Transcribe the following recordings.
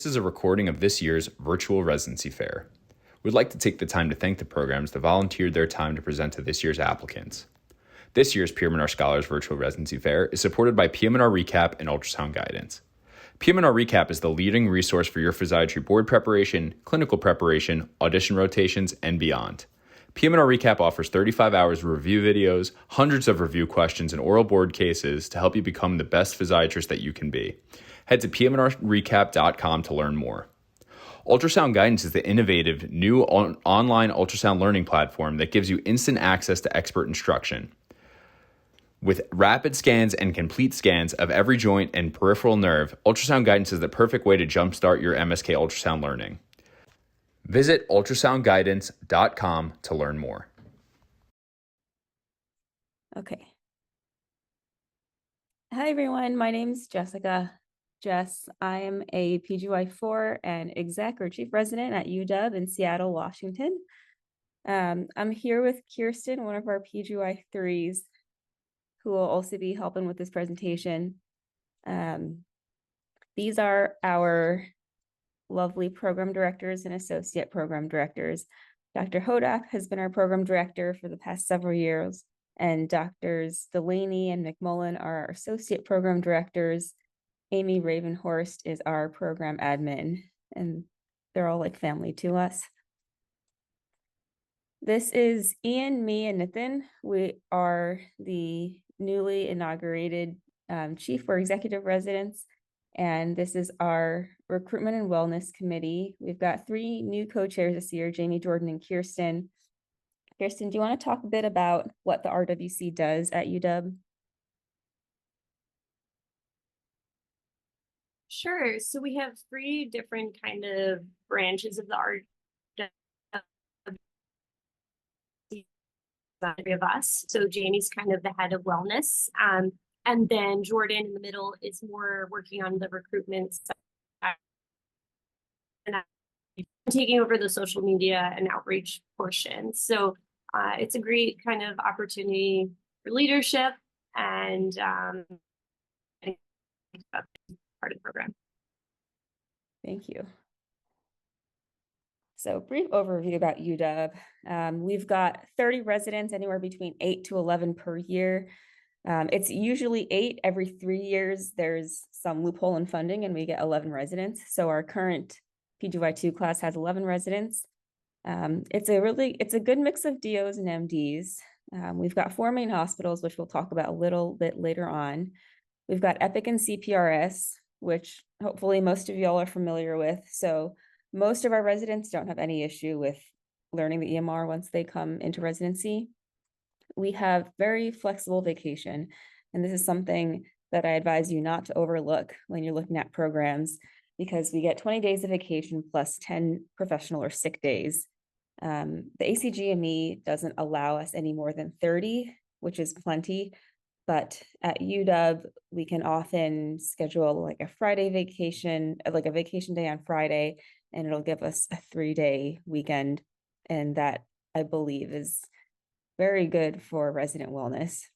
This is a recording of this year's Virtual Residency Fair. We'd like to take the time to thank the programs that volunteered their time to present to this year's applicants. This year's PM&R Scholars Virtual Residency Fair is supported by PM&R Recap and Ultrasound Guidance. PM&R Recap is the leading resource for your physiatry board preparation, clinical preparation, audition rotations, and beyond. PM&R Recap offers 35 hours of review videos, hundreds of review questions, and oral board cases to help you become the best physiatrist that you can be. Head to pmnrrecap.com to learn more. Ultrasound Guidance is the innovative new online ultrasound learning platform that gives you instant access to expert instruction. With rapid scans and complete scans of every joint and peripheral nerve, Ultrasound Guidance is the perfect way to jumpstart your MSK ultrasound learning. Visit ultrasoundguidance.com to learn more. Okay. Hi, everyone. My name's Jessica. I am a PGY4 and exec or chief resident at UW in Seattle, Washington. I'm here with Kirsten, one of our PGY3s, who will also be helping with this presentation. These are our lovely program directors and associate program directors. Dr. Hodak has been our program director for the past several years, and Drs. Delaney and McMullen are our associate program directors. Amy Ravenhorst is our program admin, and they're all like family to us. This is Ian, me, and Nitin. We are the newly inaugurated chief for executive residents, and this is our recruitment and wellness committee. We've got 3 new co-chairs this year, Jamie, Jordan, and Kirsten. Kirsten, do you want to talk a bit about what the RWC does at UW? Sure. So we have 3 different kind of branches of the RWC of us. So Jamie's kind of the head of wellness. And then Jordan in the middle is more working on the recruitment side. And I'm taking over the social media and outreach portion. So it's a great kind of opportunity for leadership and part of the program. Thank you. So brief overview about UW. We've got 30 residents, anywhere between 8 to 11 per year. It's usually 8 every 3 years. There's some loophole in funding and we get 11 residents. So our current PGY2 class has 11 residents. It's a good mix of DOs and MDs. We've got 4 main hospitals, which we'll talk about a little bit later on. We've got Epic and CPRS, which hopefully most of y'all are familiar with. So most of our residents don't have any issue with learning the EMR once they come into residency. We have very flexible vacation, and this is something that I advise you not to overlook when you're looking at programs, because we get 20 days of vacation plus 10 professional or sick days. The ACGME doesn't allow us any more than 30, which is plenty. But at UW, we can often schedule like a Friday vacation, like a vacation day on Friday, and it'll give us a 3-day weekend. And that, I believe, is very good for resident wellness.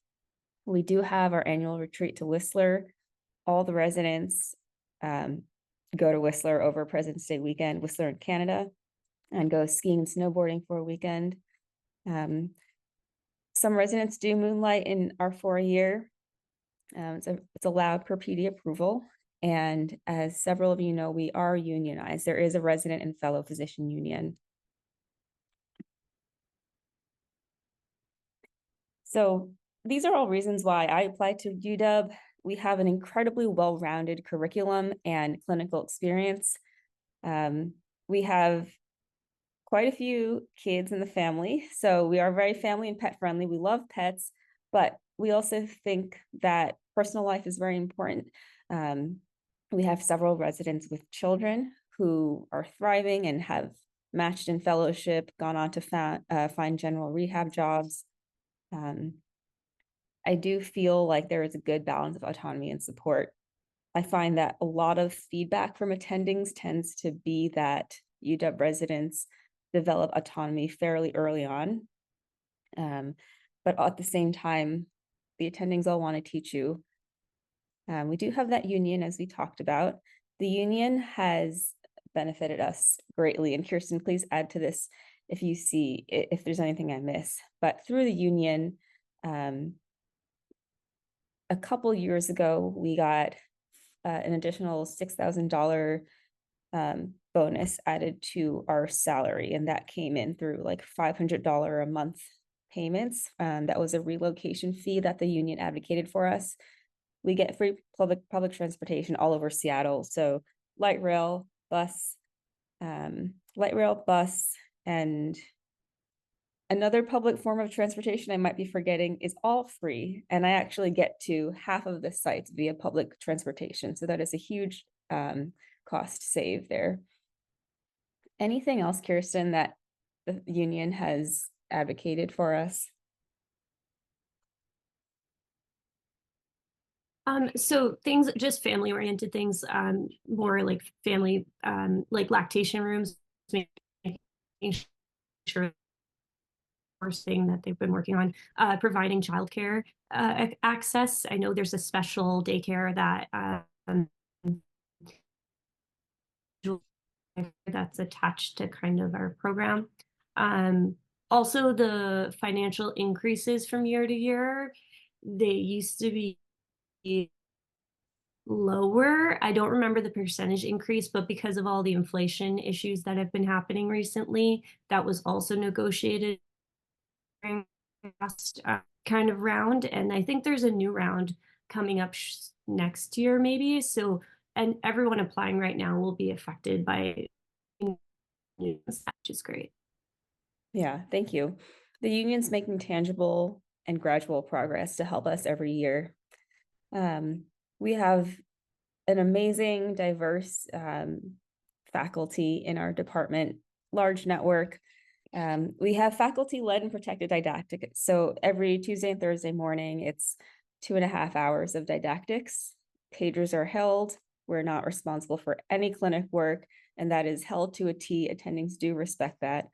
We do have our annual retreat to Whistler. All the residents go to Whistler over President's Day weekend, Whistler in Canada, and go skiing and snowboarding for a weekend. Some residents do moonlight in our 4-year. It's allowed per PD approval. And as several of you know, we are unionized. There is a resident and fellow physician union. So these are all reasons why I applied to UW. We have an incredibly well-rounded curriculum and clinical experience. We have quite a few kids in the family, so we are very family and pet friendly. We love pets, but we also think that personal life is very important. We have several residents with children who are thriving and have matched in fellowship, gone on to find general rehab jobs. I do feel like there is a good balance of autonomy and support. I find that a lot of feedback from attendings tends to be that UW residents develop autonomy fairly early on. But at the same time, the attendings all want to teach you. We do have that union, as we talked about. The union has benefited us greatly, and Kirsten, please add to this if you see, if there's anything I miss. But through the union, a couple years ago, we got an additional $6,000 bonus added to our salary, and that came in through like $500 a month payments. That was a relocation fee that the union advocated for us. We get free public transportation all over Seattle, so light rail, bus, and another public form of transportation I might be forgetting is all free. And I actually get to half of the sites via public transportation. So that is a huge cost save there. Anything else, Kirsten, that the union has advocated for us? So things, just family oriented things, more like family, like lactation rooms, making sure first thing that they've been working on, providing childcare access. I know there's a special daycare that that's attached to kind of our program. Also, the financial increases from year to year, they used to be lower. I don't remember the percentage increase, but because of all the inflation issues that have been happening recently, that was also negotiated during last kind of round. And I think there's a new round coming up next year, maybe. So, and everyone applying right now will be affected by news, which is great. Yeah, thank you. The union's making tangible and gradual progress to help us every year. We have an amazing, diverse faculty in our department, large network. We have faculty-led and protected didactics. So every Tuesday and Thursday morning, it's 2.5 hours of didactics. Pagers are held. We're not responsible for any clinic work, and that is held to a T. Attendings do respect that.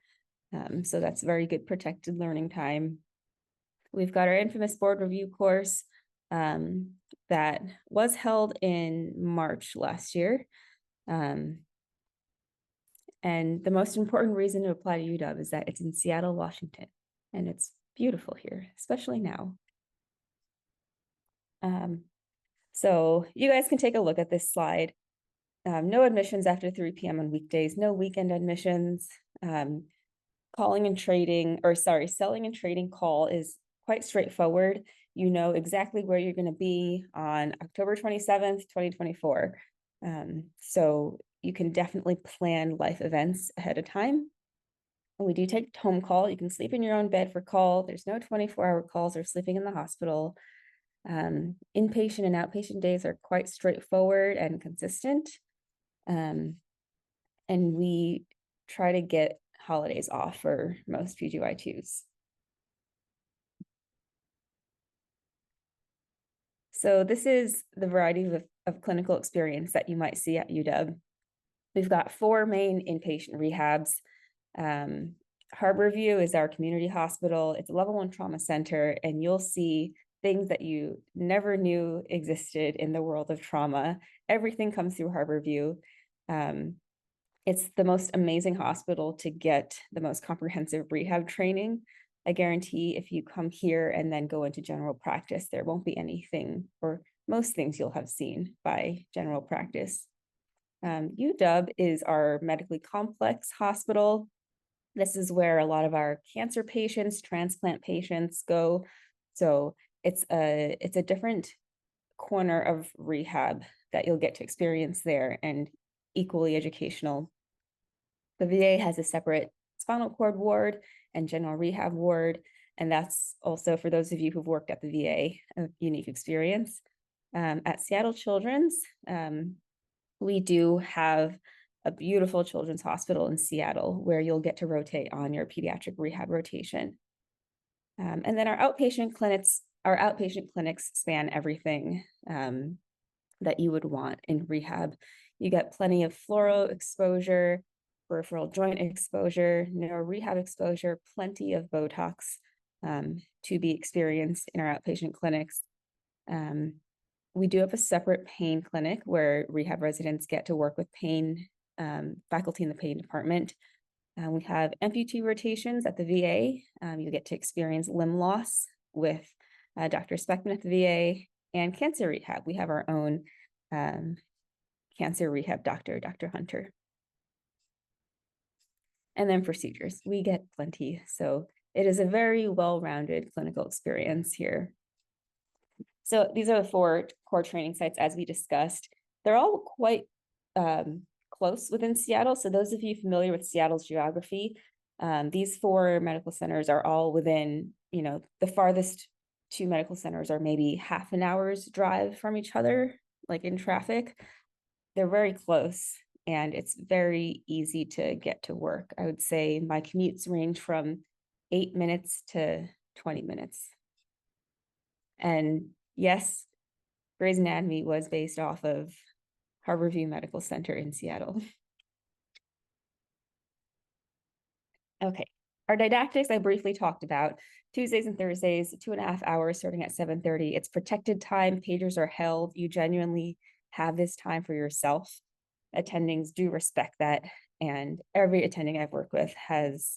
So that's very good protected learning time. We've got our infamous board review course that was held in March last year. And the most important reason to apply to UW is that it's in Seattle, Washington, and it's beautiful here, especially now. So you guys can take a look at this slide. No admissions after 3 p.m. on weekdays, no weekend admissions. Selling and trading call is quite straightforward. You know exactly where you're going to be on October 27th, 2024. So you can definitely plan life events ahead of time. And we do take home call. You can sleep in your own bed for call. There's no 24-hour calls or sleeping in the hospital. Inpatient and outpatient days are quite straightforward and consistent. And we try to get holidays off for most PGY2s. So this is the variety of clinical experience that you might see at UW. We've got 4 main inpatient rehabs. Harborview is our community hospital. It's a level 1 trauma center, and you'll see things that you never knew existed in the world of trauma. Everything comes through Harborview. It's the most amazing hospital to get the most comprehensive rehab training. I guarantee if you come here and then go into general practice, there won't be anything, or most things you'll have seen by general practice. UW is our medically complex hospital. This is where a lot of our cancer patients, transplant patients go. So it's a different corner of rehab that you'll get to experience there, and equally educational. The VA has a separate spinal cord ward and general rehab ward, and that's also, for those of you who've worked at the VA, a unique experience. At Seattle Children's, we do have a beautiful children's hospital in Seattle where you'll get to rotate on your pediatric rehab rotation. And then our outpatient clinics span everything that you would want in rehab. You get plenty of fluoro exposure, peripheral joint exposure, neuro rehab exposure, plenty of Botox to be experienced in our outpatient clinics. We do have a separate pain clinic where rehab residents get to work with pain faculty in the pain department. We have amputee rotations at the VA. You get to experience limb loss with Dr. Speckman at the VA, and cancer rehab. We have our own cancer rehab doctor, Dr. Hunter. And then procedures, we get plenty. So it is a very well-rounded clinical experience here. So these are the 4 core training sites as we discussed. They're all quite close within Seattle. So those of you familiar with Seattle's geography, these 4 medical centers are all within, you know, the farthest 2 medical centers are maybe half an hour's drive from each other, like in traffic. They're very close and it's very easy to get to work. I would say my commutes range from 8 minutes to 20 minutes. And yes, Grey's Anatomy was based off of Harborview Medical Center in Seattle. Okay, our didactics I briefly talked about. Tuesdays and Thursdays, 2.5 hours starting at 7:30. It's protected time, pagers are held. You genuinely have this time for yourself. Attendings do respect that, and every attending I've worked with has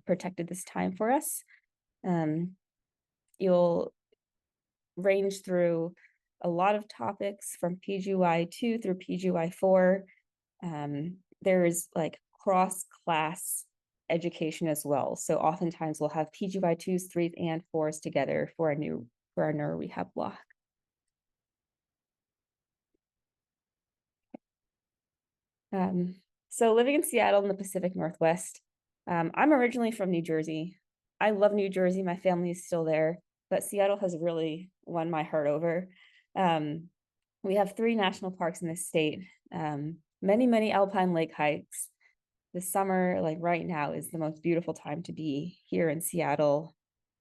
protected this time for us. You'll range through a lot of topics from PGY 2 through PGY 4. There's like cross-class education as well. So oftentimes we'll have PGY 2s, 3s, and 4s together for our neuro rehab block. So living in Seattle in the Pacific Northwest, I'm originally from New Jersey. I love New Jersey. My family is still there, but Seattle has really won my heart over. We have 3 national parks in this state, many alpine lake hikes. The summer, like right now, is the most beautiful time to be here in Seattle.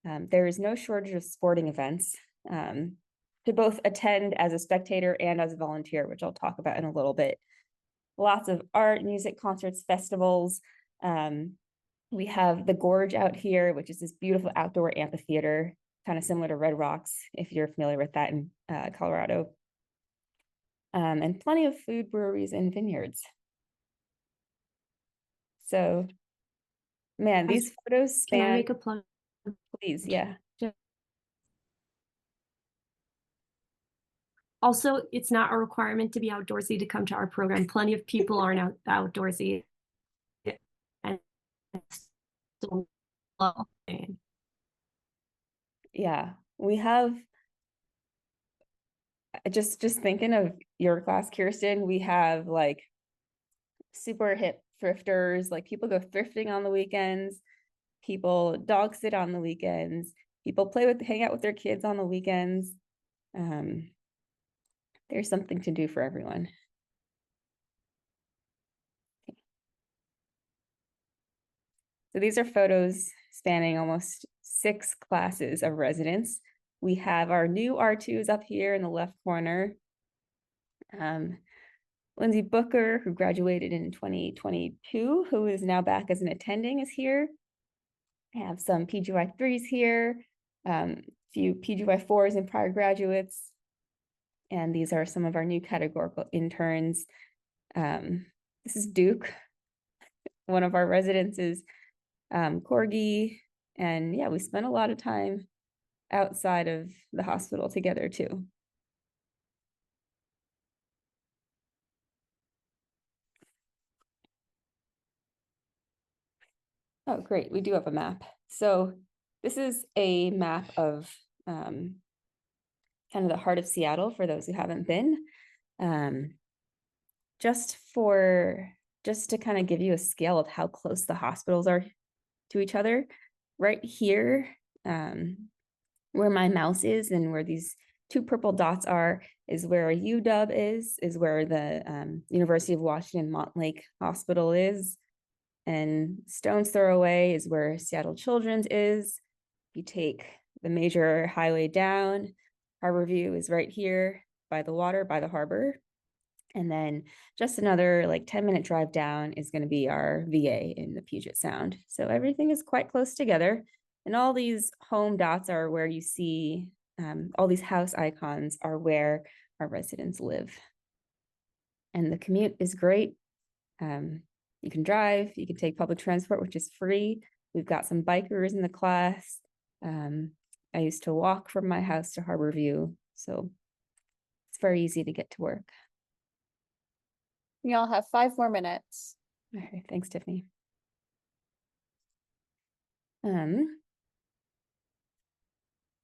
There is no shortage of sporting events to both attend as a spectator and as a volunteer, which I'll talk about in a little bit. Lots of art, music, concerts, festivals. We have the Gorge out here, which is this beautiful outdoor amphitheater, kind of similar to Red Rocks, if you're familiar with that in Colorado. And plenty of food, breweries, and vineyards. So, man, these photos span. Can I make a plug? Please, yeah. Also, it's not a requirement to be outdoorsy to come to our program. Plenty of people aren't outdoorsy. And still love it. Yeah, we have, just thinking of your class, Kirsten, we have like super hip thrifters, like people go thrifting on the weekends, people dog sit on the weekends, people hang out with their kids on the weekends. There's something to do for everyone. So these are photos spanning almost 6 classes of residents. We have our new R2s up here in the left corner. Lindsay Booker, who graduated in 2022, who is now back as an attending, is here. I have some PGY 3s here, a few PGY 4s and prior graduates. And these are some of our new categorical interns. This is Duke, one of our residents is Corgi. And yeah, we spent a lot of time outside of the hospital together too. Oh, great. We do have a map. So this is a map of kind of the heart of Seattle for those who haven't been. Just to kind of give you a scale of how close the hospitals are to each other. Right here, where my mouse is and where these 2 purple dots are, is where UW is where the University of Washington Montlake Hospital is. And Stone's Throw Away is where Seattle Children's is. You take the major highway down, Harborview is right here by the water, by the harbor. And then just another like 10-minute drive down is going to be our VA in the Puget Sound. So everything is quite close together. And all these home dots are where you see all these house icons are where our residents live. And the commute is great. You can drive, you can take public transport, which is free. We've got some bikers in the class. I used to walk from my house to Harborview, so it's very easy to get to work. We all have 5 more minutes. All right, thanks, Tiffany.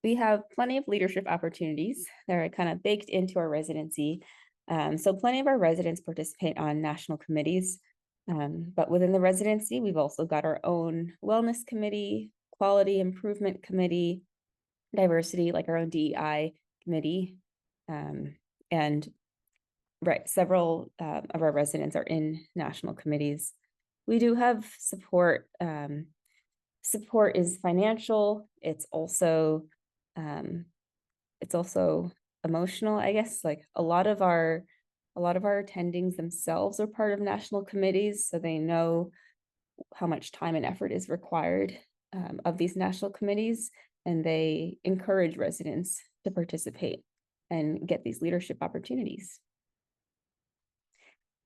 We have plenty of leadership opportunities that are kind of baked into our residency. So plenty of our residents participate on national committees, but within the residency, we've also got our own wellness committee, quality improvement committee, diversity, like our own DEI committee, and several of our residents are in national committees. We do have support. Support is financial. It's also emotional, I guess. Like a lot of our attendings themselves are part of national committees, so they know how much time and effort is required of these national committees, and they encourage residents to participate and get these leadership opportunities.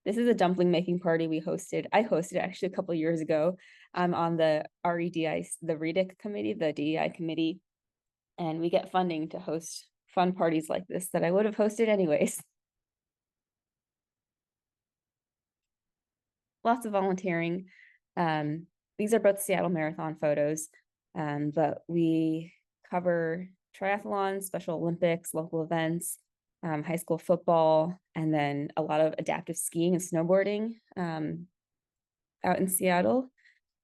This is a dumpling making party I hosted actually a couple years ago. I'm on the REDI, the REDIC committee, the DEI committee, and we get funding to host fun parties like this that I would have hosted anyways. Lots of volunteering. These are both Seattle Marathon photos, but we cover triathlons, Special Olympics, local events, high school football, and then a lot of adaptive skiing and snowboarding out in Seattle.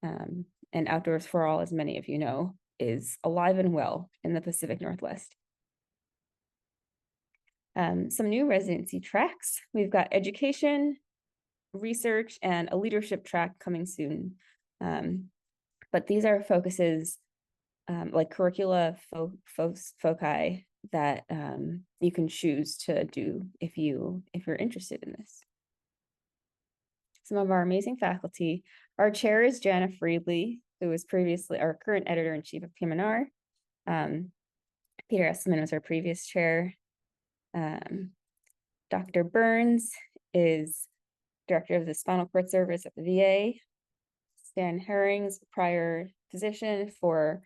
And Outdoors for All, as many of you know, is alive and well in the Pacific Northwest. Some new residency tracks. We've got education, research, and a leadership track coming soon. But these are focuses like curricula foci that you can choose to do if you're interested in this. Some of our amazing faculty. Our chair is Jana Friedley, who was previously our current editor-in-chief of PM&R. Peter Esselman was our previous chair. Dr. Burns is director of the spinal cord service at the VA. Stan Herring's prior position for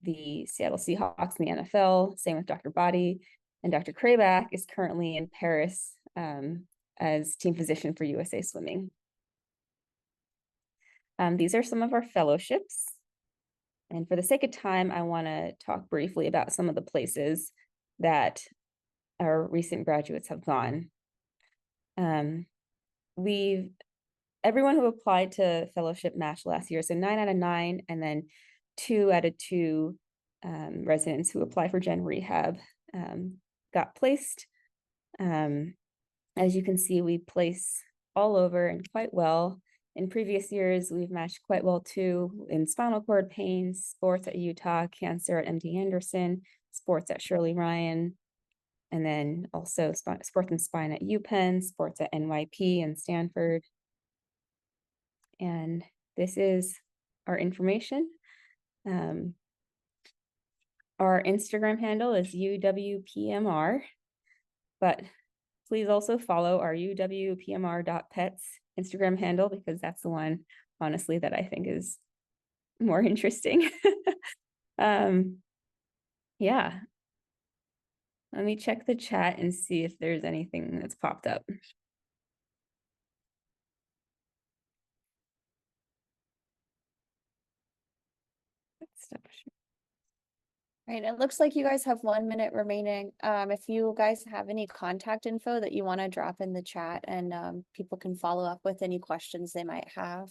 the Seattle Seahawks in the NFL, same with Dr. Body. And Dr. Krayback is currently in Paris as team physician for USA Swimming. These are some of our fellowships. And for the sake of time, I want to talk briefly about some of the places that our recent graduates have gone. Everyone who applied to fellowship matched last year, so 9 out of 9, and then 2 out of 2 residents who apply for Gen Rehab got placed. As you can see, we place all over and quite well. In previous years, we've matched quite well too in spinal cord pain, sports at Utah, cancer at MD Anderson, sports at Shirley Ryan, and then also sports and spine at UPenn, sports at NYP and Stanford. And this is our information. Our Instagram handle is UWPMR, but please also follow our UWPMR.pets Instagram handle, because that's the one, honestly, that I think is more interesting. Yeah. Let me check the chat and see if there's anything that's popped up. Right, it looks like you guys have 1 minute remaining. If you guys have any contact info that you want to drop in the chat, and people can follow up with any questions they might have.